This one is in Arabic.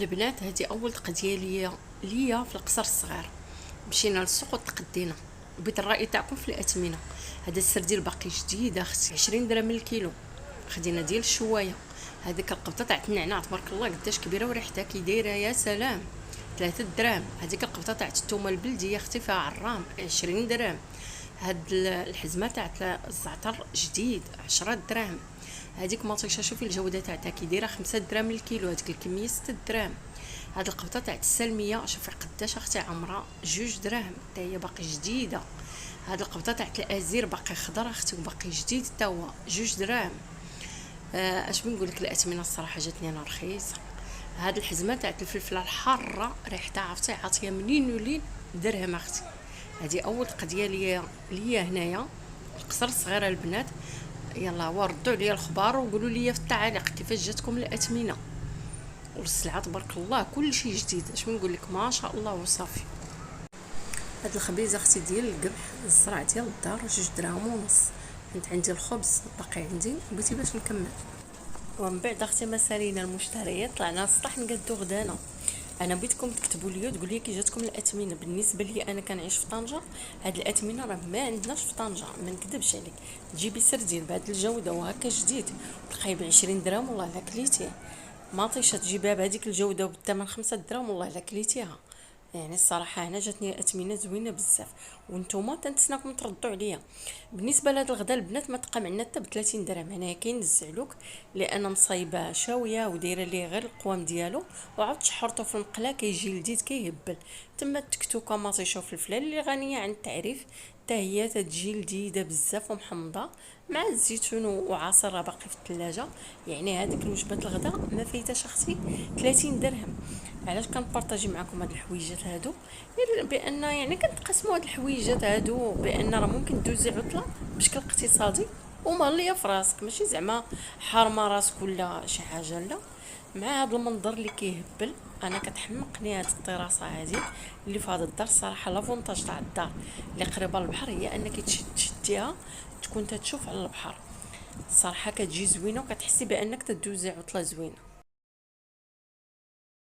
البنات، هذه اول دقه ديالي ليا في القصر الصغير. مشينا للسوق وتقدينا. بغيت الراي تاعكم في الاثمنه. هذا السردين باقي جديد اختي، 20 درهم الكيلو. خدينا ديال الشوايه. هذيك القبطه تاع النعناع تبارك الله قداش كبيره وريحتها كي دايره يا سلام، 3 دراهم. هذيك القبطه تاع الثومه البلديه اختي فيها عرام، 20 درهم. هاد الحزمه تاع الزعتر جديد، 10 دراهم. هذيك مطيشه شوفي الجوده تاعها كي دايره، 5 دراهم الكيلو. هذيك الكميه 6 دراهم. هاد القبطه تاع السلميه شوفي قداش اختي عمرها، 2 دراهم حتى هي باقي جديده. هاد القبطه تاع الازير باقي خضر اختي وباقي جديد حتى هو، 2 دراهم. اش بنقول لك، الاثمنه الصراحه جاتني انا رخيصه. هاد الحزمه تاع الفلفله الحاره ريحتها عرفتي عاطيه منين ولين، درهم اختي. هذه اول قضيه ليا هنايا القصر الصغيره البنات. يلا وردوا عليا الخبار وقولوا لي في التعاليق كيفاش جاتكم الاثمنه. والسلعه تبارك الله كل شيء جديد، اش بنقول لك، ما شاء الله وصافي. هاد الخبيزه اختي ديال القمح الزرع ديال الدار، 2 دراهم ونص. كنت عندي الخبز باقي عندي، بغيتي باش نكمل. ومن بعد اختي ما سالينا المشتريات، طلعنا للسطح نقادو غدانا. انا بغيتكم تكتبوا لي وتقولوا لي كي جاتكم الاثمنه. بالنسبه لي انا كنعيش في طنجه، هاد الاثمنه راه ما عندناش في طنجه، ما نكذبش عليك. تجيبي سردين بهاد الجوده وهكا جديد تلقاي ب 20 درهم، والله الا كليتيه. ماطيشه تجيبها بهذيك الجوده وبالثمن 5 دراهم، والله الا كليتيها. يعني الصراحه هنا جاتني اثمنه زوينه بزاف. وانتم تنتسناكم تردوا عليا. بالنسبه لهذا الغدا البنات ما تقام عندنا حتى ب 30 درهم. هنايا كاين الزعلوك لان مصايبه شاويه ودايره ليه غير القوام ديالو، وعاود شحرته في المقله كيجي لذيذ كيهبل. تما التكتوكه ماطيشه وفلفله اللي غنيه عن التعريف، حتى هي تجي لذيذه بزاف ومحمضه، مع الزيتون وعصير باقي في الثلاجه. يعني هذيك الوجبه الغداء ما فايتاش اختي 30 درهم. علاش كنبارطاجي معكم هاد الحويجات هادو؟ بان يعني كنتقسموا هاد الحويجات هادو بان راه ممكن دوزي عطله بشكل اقتصادي ومهليه في راسك، ماشي زعما حارمه راسك ولا شي حاجه، لا. مع هذا المنظر اللي كيهبل، انا كتحمقني هاد الطراسه هذه اللي في هذا الدار. الصراحه لافونتاج تاع الدار اللي قريبه للبحر هي انك تشديها تكون تتشوف على البحر. الصراحه كتجي زوينه وكتحسي بانك تدوزي عطله زوينه.